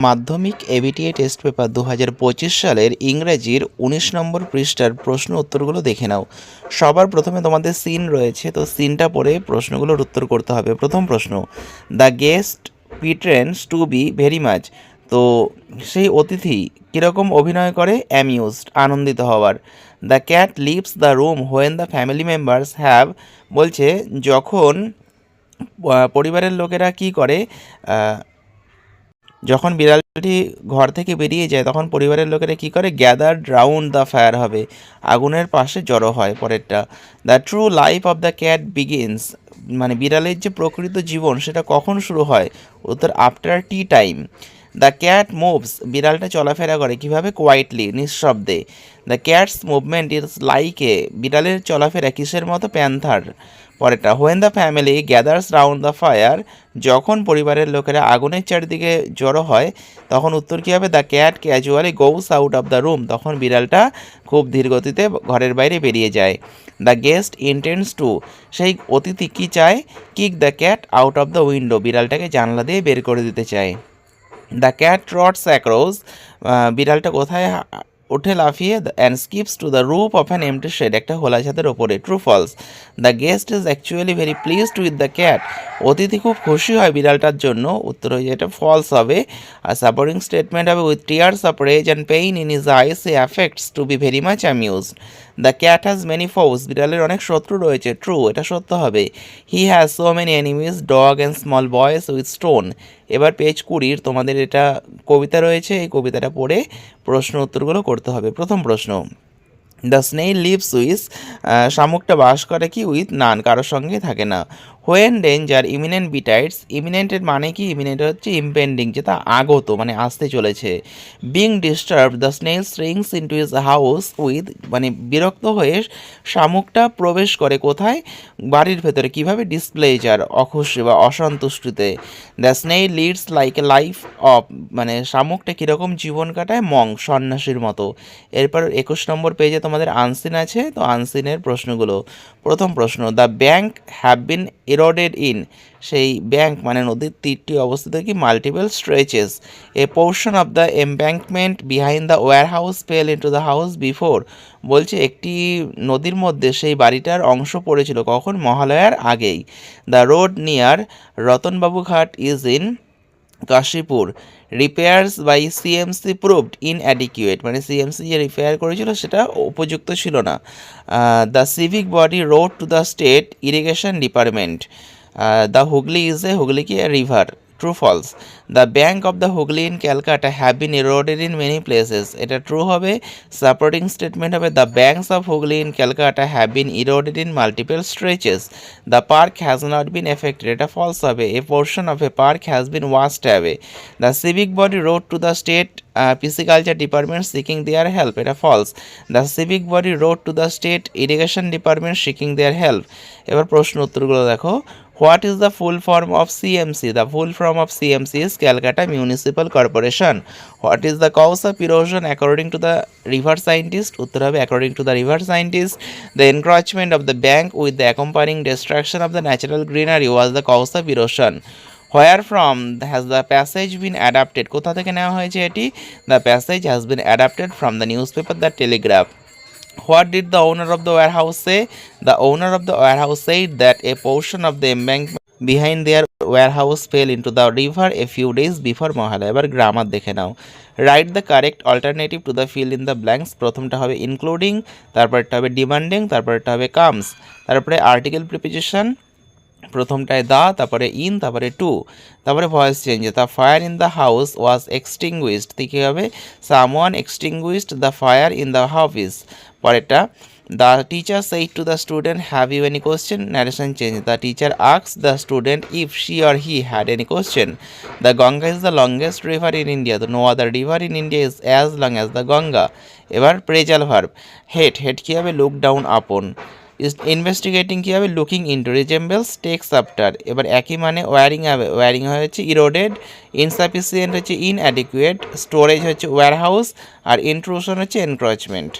মাধ্যমিক ABTA test paper 2025 সালের ইংরেজির 19 নম্বর পৃষ্ঠার প্রশ্ন উত্তরগুলো দেখে নাও। সবার প্রথমে তোমাদের সিন রয়েছে, তো সিনটা পড়ে প্রশ্নগুলোর উত্তর করতে হবে। প্রথম প্রশ্ন, the guest pretends to be very much. তো সেই অতিথি কীরকম অভিনয় করে? অ্যামিউজড, আনন্দিত হওয়ার। The cat leaves the room when the family members have, বলছে যখন পরিবারের লোকেরা কি করে, যখন বিড়ালটি ঘর থেকে বেরিয়ে যায় তখন পরিবারের লোকেরা কী করে? গ্যাদার্ড রাউন্ড দ্য ফায়ার হবে, আগুনের পাশে জড়ো হয়। পরেরটা, the true life of the cat begins, মানে বিড়ালের যে প্রকৃত জীবন সেটা কখন শুরু হয়? উত্তর, after tea time. The cat moves, বিড়ালটা চলাফেরা করে কীভাবে? কোয়াইটলি, নিঃশব্দে। The cat's movement is like a, বিড়ালের চলাফেরা কিসের মতো? প্যান্থার। পরেরটা, when the family gathers round the fire, যখন পরিবারের লোকেরা আগুনের চারিদিকে জড়ো হয় তখন উত্তর কী হবে? The cat casually goes out of the room, তখন বিড়ালটা খুব ধীরগতিতে ঘরের বাইরে বেরিয়ে যায়। দ্য গেস্ট ইন্টেন্ডস টু, সেই অতিথি কী চায়? Kick the cat out of the window, বিড়ালটাকে জানলা দিয়ে বের করে দিতে চায়। দ্য ক্যাট ট্রটস অ্যাক্রস, বিড়ালটা কোথায় ওঠে? লাফিয়ে। And skips to the roof of an empty shed, একটা খোলা ছাদের ওপরে। True false. The guest is actually very pleased with the cat, অতিথি খুব খুশি হয় বিড়ালটার জন্য। উত্তর হয়ে যায় এটা ফলস হবে। আর সাপোর্টিং স্টেটমেন্ট হবে, with tears of rage and pain in his eyes he affects to be very much amused. The cat has many foes, বিড়ালের অনেক শত্রু রয়েছে। ট্রু, এটা সত্য হবে। He has so many enemies dog and small boys with stone. এবার page 20 তোমাদের এটা কবিতা রয়েছে, এই কবিতাটা পড়ে প্রশ্ন উত্তরগুলো করতে হবে। প্রথম প্রশ্ন, দ্য স্নেইল লিভস উইথ, শামুকটা বাস করে কি? উইথ নান, কারোর সঙ্গে থাকে না। হোয়েন ডেঞ্জার ইমিনেন্ট বিটাইটস, ইমিনেন্টের মানে কি? ইমিনেন্ট হচ্ছে ইম্পেন্ডিং, যেটা আগত মানে আসতে চলেছে। Being disturb, the snail strings into his house with, মানে বিরক্ত হয়ে শামুকটা প্রবেশ করে কোথায়? বাড়ির ভেতরে। কিভাবে? ডিসপ্লেজার, অখুশি বা অসন্তুষ্টিতে। The snail leads like a life of, মানে শামুকটা কীরকম জীবন কাটায়? মং, সন্ন্যাসীর মতো। এরপর 21 নম্বর পেজে তোমাদের আনসিন আছে, তো আনসিনের প্রশ্নগুলো। প্রথম প্রশ্ন, the bank have been eroded in, সেই ব্যাঙ্ক মানে নদীর তীরটি অবস্থিত কি? Multiple stretches. A portion of the embankment behind the warehouse fell into the house before, বলছে একটি নদীর মধ্যে সেই বাড়িটার অংশ পড়েছিল কখন? মহালয়ার আগেই। The road near Ratanbabu Ghat is in Kashipur. Repairs by CMC proved inadequate, মানে সিএমসি যে রিপেয়ার করেছিল সেটা উপযুক্ত ছিল না। The civic body wrote to the state irrigation department, the Hooghly is a, Hooghly কি? River. True false. The bank of the Hooghly in Calcutta have been eroded in many places, এটা true হবে। সাপোর্টিং স্টেটমেন্ট হবে, the banks of Hooghly in Calcutta have been eroded in multiple stretches. The park has not been affected, এটা false হবে। A portion of a park has been washed away. The civic body wrote to the state pisciculture department seeking their help, এটা false. The civic body wrote to the state irrigation department seeking their help. এবার প্রশ্ন উত্তরগুলো দেখো। What is the full form of CMC? The full form of CMC is Calcutta Municipal Corporation. What is the cause of erosion according to the river scientist? উত্তর হবে according to the river scientist. The encroachment of the bank with the accompanying destruction of the natural greenery was the cause of erosion. Where from has the passage been adapted? কোথা থেকে নেওয়া হয়েছে এটি? The passage has been adapted from the newspaper The Telegraph. What did the owner of the warehouse say? The owner of the warehouse said that a portion of the embankment behind their warehouse fell into the river a few days before Mohala. এবার grammar দেখে নাও। Write the correct alternative to the fill in the blanks. প্রথমটা হবে including, তারপরটা হবে demanding, তারপরটা হবে comes, তারপরে article preposition, প্রথমটায় দা, তারপরে ইন, তারপরে টু, তারপরে voice change. The fire in the house was extinguished, কী হবে? Someone extinguished the fire in the office. পরেরটা, the teacher said to the student have you any question, narration change. The teacher asked the student if she or he had any question. The Ganga is the longest river in India, তো no other river in India is as long as the Ganga. এবার phrasal verb, head, head কী হবে? Look down upon. Investigating কী হবে? Looking into. Resembles takes after, এবার একই মানে wiring হবে, wiring হচ্ছে eroded. Insufficient হচ্ছে ইনঅ্যাডিকুয়েট। স্টোরেজ হচ্ছে ওয়্যার হাউস, আর ইন্ট্রুশন হচ্ছে এনক্রচমেন্ট।